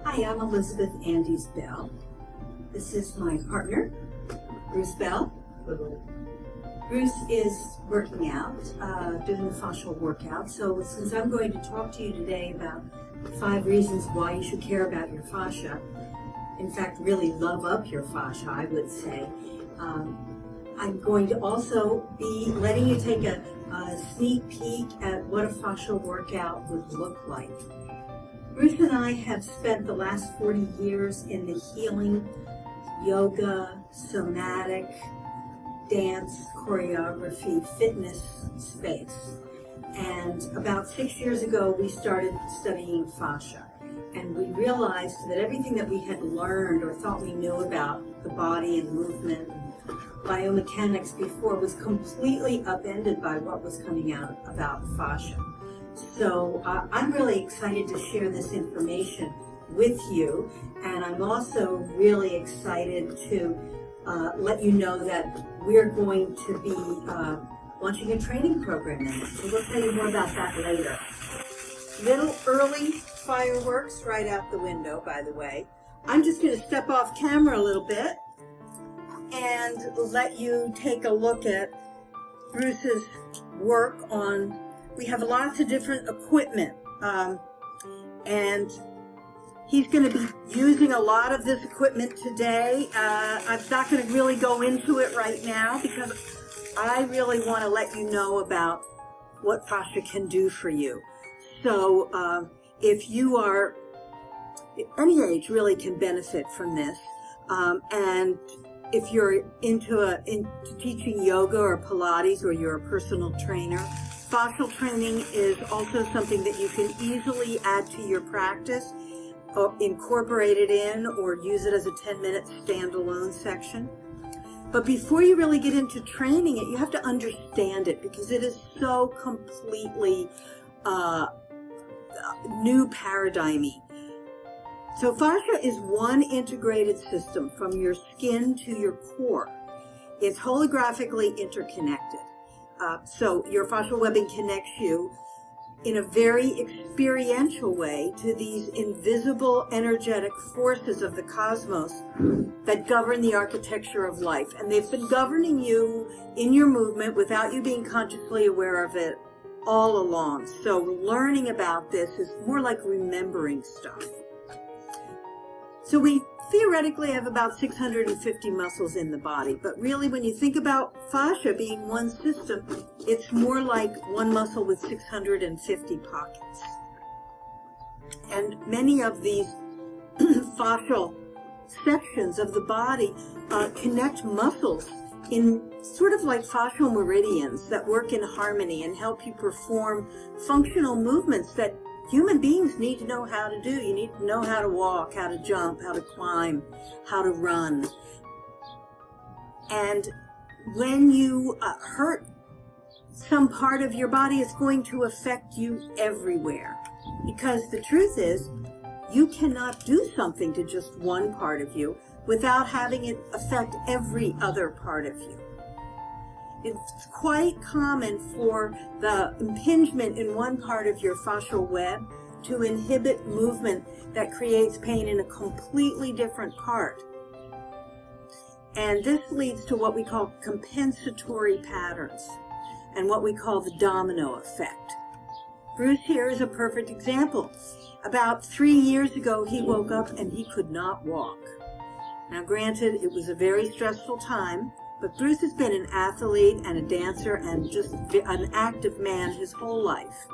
Hi, I'm Elizabeth Andes Bell. This is my partner, Bruce Bell. Bruce is working out, doing the fascial workout. So since I'm going to talk to you today about 5 reasons why you should care about your fascia, in fact, really love up your fascia, I would say, I'm going to also be letting you take a sneak peek at what a fascial workout would look like. Bruce and I have spent the last 40 years in the healing, yoga, somatic, dance, choreography, fitness space. And about 6 years ago, we started studying fascia. And we realized that everything that we had learned or thought we knew about the body and movement and biomechanics before was completely upended by what was coming out about fascia. So I'm really excited to share this information with you, and I'm also really excited to let you know that we're going to be launching a training program now. So we'll tell you more about that later. Little early fireworks right out the window, by the way. I'm just going to step off camera a little bit and let you take a look at Bruce's work on. We have lots of different equipment, and he's going to be using a lot of this equipment today. I'm not going to really go into it right now because I really want to let you know about what fascia can do for you. So if you are, any age really can benefit from this, and if you're into teaching yoga or Pilates, or you're a personal trainer, fascial training is also something that you can easily add to your practice, or incorporate it in, or use it as a 10-minute standalone section. But before you really get into training it, you have to understand it, because it is so completely new paradigmy. So fascia is one integrated system from your skin to your core. It's holographically interconnected. So your fascial webbing connects you in a very experiential way to these invisible energetic forces of the cosmos that govern the architecture of life. And they've been governing you in your movement without you being consciously aware of it all along. So learning about this is more like remembering stuff. So we theoretically have about 650 muscles in the body, but really when you think about fascia being one system, it's more like one muscle with 650 pockets. And many of these fascial sections of the body connect muscles in sort of like fascial meridians that work in harmony and help you perform functional movements that human beings need to know how to do. You need to know how to walk, how to jump, how to climb, how to run. And when you hurt some part of your body, it's going to affect you everywhere. Because the truth is, you cannot do something to just one part of you without having it affect every other part of you. It's quite common for the impingement in one part of your fascial web to inhibit movement that creates pain in a completely different part. And this leads to what we call compensatory patterns and what we call the domino effect. Bruce here is a perfect example. About 3 years ago, he woke up and he could not walk. Now, granted, it was a very stressful time, but Bruce has been an athlete and a dancer and just an active man his whole life.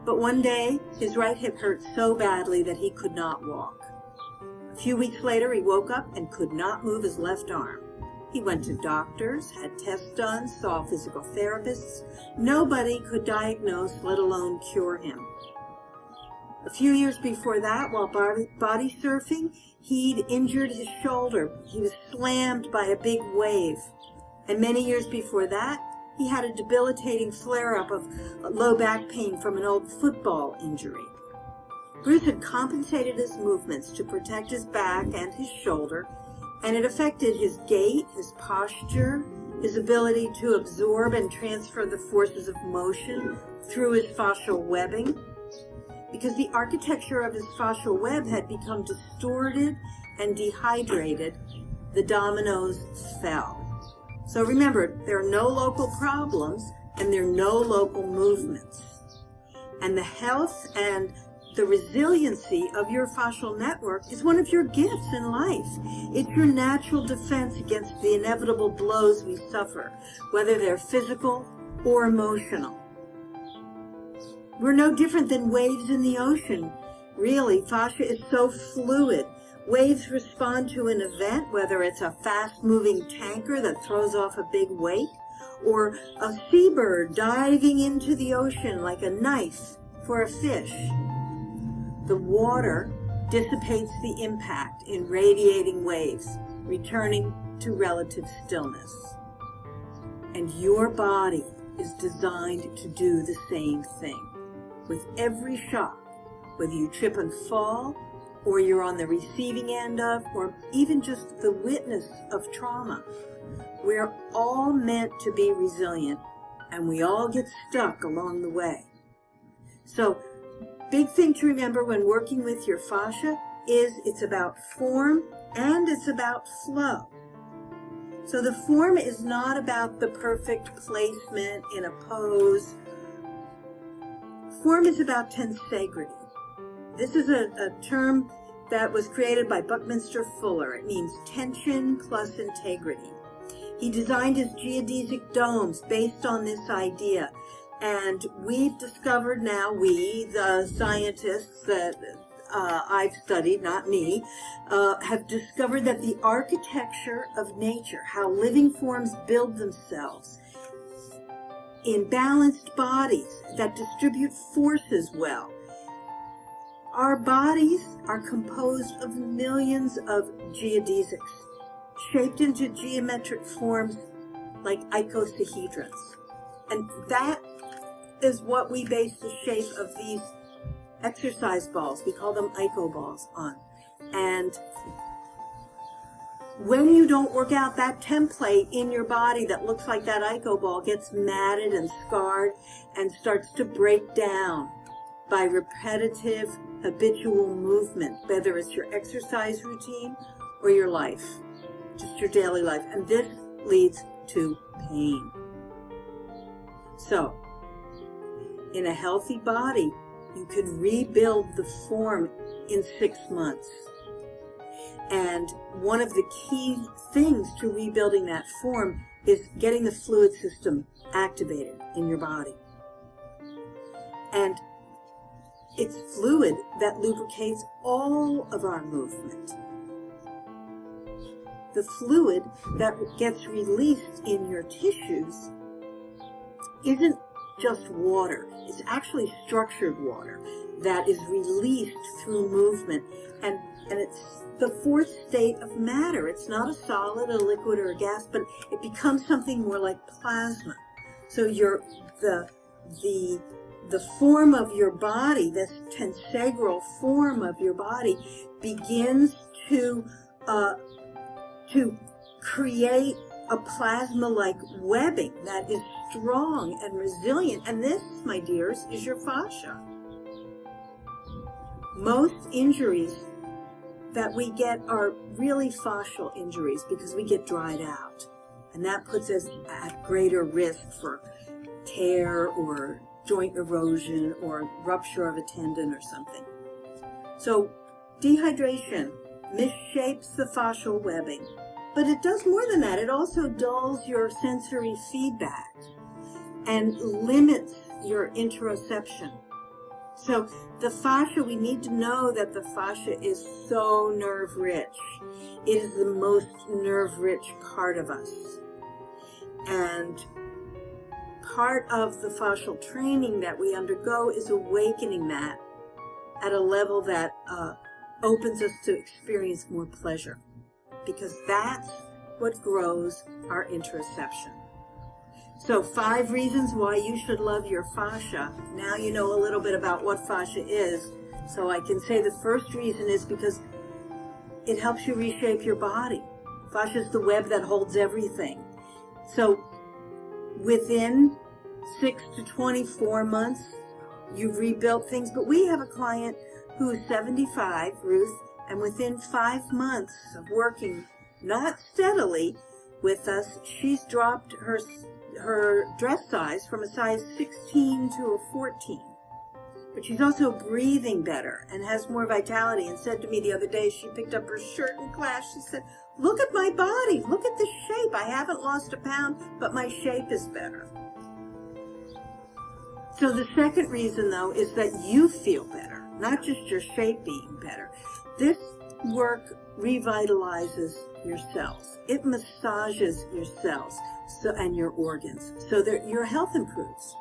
But one day, his right hip hurt so badly that he could not walk. A few weeks later, he woke up and could not move his left arm. He went to doctors, had tests done, saw physical therapists. Nobody could diagnose, let alone cure him. A few years before that, while body surfing, he'd injured his shoulder. He was slammed by a big wave. And many years before that, he had a debilitating flare-up of low back pain from an old football injury. Bruce had compensated his movements to protect his back and his shoulder, and it affected his gait, his posture, his ability to absorb and transfer the forces of motion through his fascial webbing. because the architecture of his fascial web had become distorted and dehydrated, the dominoes fell. So remember, there are no local problems and there are no local movements. And the health and the resiliency of your fascial network is one of your gifts in life. It's your natural defense against the inevitable blows we suffer, whether they're physical or emotional. We're no different than waves in the ocean. Really, fascia is so fluid. Waves respond to an event, whether it's a fast-moving tanker that throws off a big wake, or a seabird diving into the ocean like a knife for a fish. The water dissipates the impact in radiating waves, returning to relative stillness. And your body is designed to do the same thing. With every shock, whether you trip and fall, or you're on the receiving end of, or even just the witness of trauma, we're all meant to be resilient, and we all get stuck along the way. So, big thing to remember when working with your fascia is it's about form and it's about flow. So the form is not about the perfect placement in a pose. Form is about tensegrity. This is a term that was created by Buckminster Fuller. It means tension plus integrity. He designed his geodesic domes based on this idea. And we've discovered now, the scientists that I've studied, not me, have discovered that the architecture of nature, how living forms build themselves in balanced bodies that distribute forces well. Our bodies are composed of millions of geodesics, shaped into geometric forms like icosahedrons. And that is what we base the shape of these exercise balls, we call them IKO balls, on. And when you don't work out, that template in your body that looks like that IKO ball gets matted and scarred and starts to break down by repetitive, habitual movement, whether it's your exercise routine or your life, just your daily life. And this leads to pain. So, in a healthy body, you can rebuild the form in 6 months. And one of the key things to rebuilding that form is getting the fluid system activated in your body. And it's fluid that lubricates all of our movement. The fluid that gets released in your tissues isn't just water. It's actually structured water that is released through movement. And it's the fourth state of matter. It's not a solid, a liquid, or a gas, but it becomes something more like plasma. So the form of your body, this tensegral form of your body, begins to create a plasma-like webbing that is strong and resilient. And this, my dears, is your fascia. Most injuries that we get are really fascial injuries because we get dried out. And that puts us at greater risk for tear or joint erosion or rupture of a tendon or something. So dehydration misshapes the fascial webbing. But it does more than that. It also dulls your sensory feedback and limits your interoception. So the fascia, we need to know that the fascia is so nerve-rich. It is the most nerve-rich part of us. And part of the fascial training that we undergo is awakening that at a level that opens us to experience more pleasure. Because that's what grows our interoception. So 5 reasons why you should love your fascia. Now you know a little bit about what fascia is. So I can say the first reason is because it helps you reshape your body. Fascia is the web that holds everything. So within 6 to 24 months, you've rebuilt things. But we have a client who is 75, Ruth, and within 5 months of working, not steadily with us, she's dropped her dress size from a size 16 to a 14. But she's also breathing better and has more vitality, and said to me the other day, she picked up her shirt in class, she said, look at my body, look at the shape. I haven't lost a pound, but my shape is better. So the second reason, though, is that you feel better, not just your shape being better. This work revitalizes your cells. It massages your cells and your organs so that your health improves.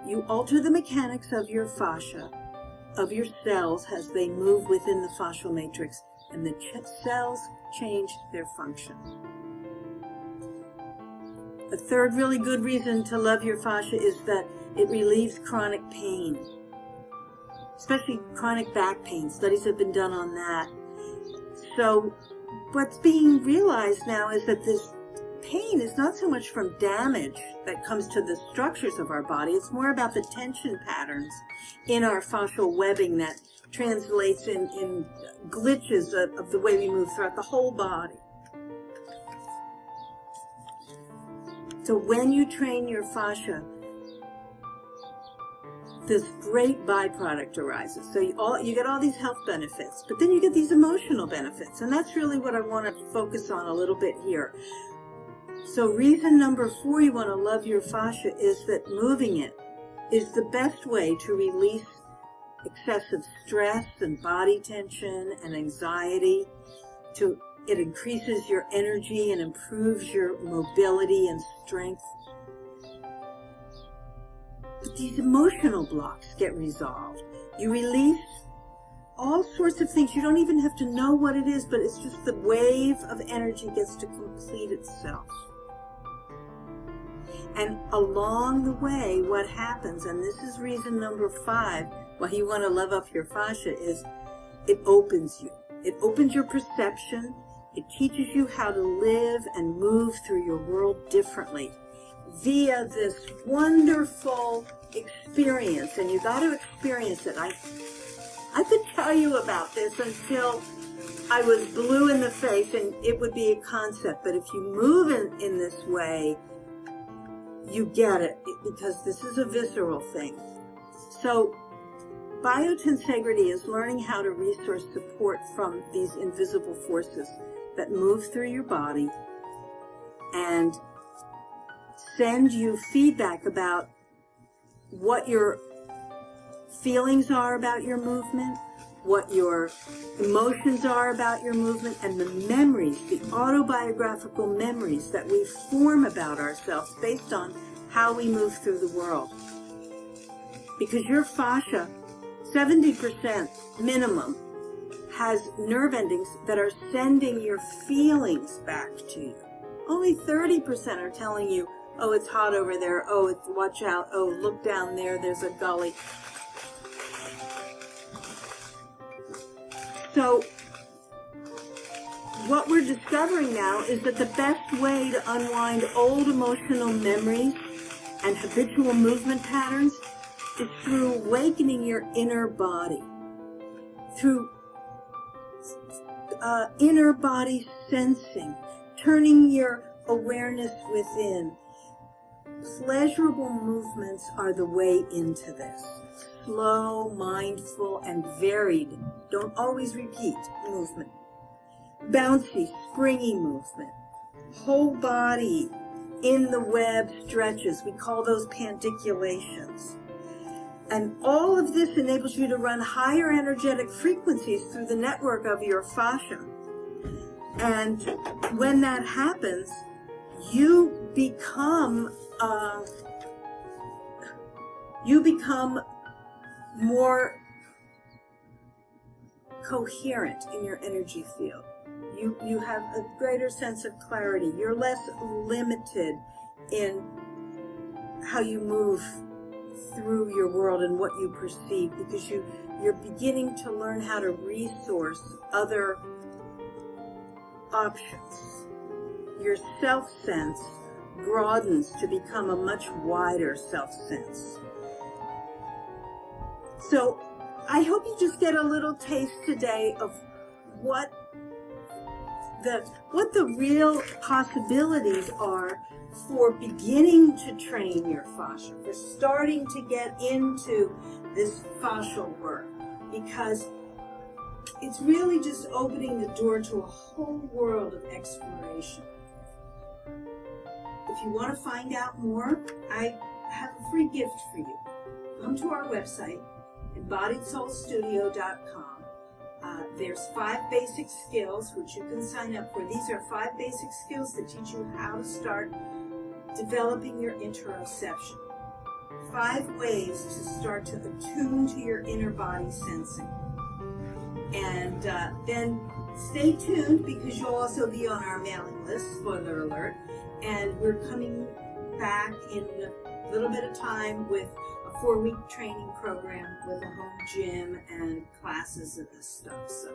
You alter the mechanics of your fascia, of your cells as they move within the fascial matrix, and the cells change their function. A third really good reason to love your fascia is that it relieves chronic pain, especially chronic back pain. Studies have been done on that. So what's being realized now is that this pain is not so much from damage that comes to the structures of our body. It's more about the tension patterns in our fascial webbing that translates in glitches of the way we move throughout the whole body. So when you train your fascia, this great byproduct arises. So you get all these health benefits, but then you get these emotional benefits. And that's really what I want to focus on a little bit here. So reason number 4 you want to love your fascia is that moving it is the best way to release excessive stress and body tension and anxiety. It increases your energy and improves your mobility and strength. But these emotional blocks get resolved. You release all sorts of things. You don't even have to know what it is, but it's just the wave of energy gets to complete itself. And along the way, what happens, and this is reason number 5, why you want to love up your fascia, is it opens you. It opens your perception. It teaches you how to live and move through your world differently via this wonderful experience. And you got to experience it. I could tell you about this until I was blue in the face and it would be a concept. But if you move in this way, you get it, because this is a visceral thing. So biotensegrity is learning how to resource support from these invisible forces that move through your body and send you feedback about what your feelings are about your movement, what your emotions are about your movement, and the memories, the autobiographical memories that we form about ourselves based on how we move through the world. Because your fascia, 70% minimum, has nerve endings that are sending your feelings back to you. Only 30% are telling you, oh, it's hot over there, oh, watch out, oh, look down there, there's a gully. So what we're discovering now is that the best way to unwind old emotional memories and habitual movement patterns is through awakening your inner body, through inner body sensing, turning your awareness within. Pleasurable movements are the way into this. Slow, mindful, and varied, don't always repeat movement. Bouncy, springy movement. Whole body in the web stretches. We call those panticulations. And all of this enables you to run higher energetic frequencies through the network of your fascia. And when that happens, you become more coherent in your energy field. You have a greater sense of clarity. You're less limited in how you move through your world and what you perceive, because you're beginning to learn how to resource other options. Your self-sense broadens to become a much wider self-sense. So I hope you just get a little taste today of what the real possibilities are for beginning to train your fascia, for starting to get into this fascial work, because it's really just opening the door to a whole world of exploration. If you want to find out more, I have a free gift for you. Come to our website, embodiedsoulstudio.com. There's 5 basic skills which you can sign up for. These are 5 basic skills that teach you how to start developing your interoception. 5 ways to start to attune to your inner body sensing. And then stay tuned, because you'll also be on our mailing list, spoiler alert, and we're coming back in a little bit of time with a 4-week training program with a home gym and classes and this stuff. So,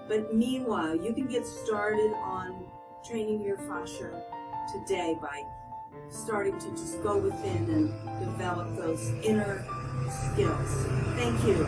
but meanwhile, you can get started on training your fascia today by starting to just go within and develop those inner skills. Thank you.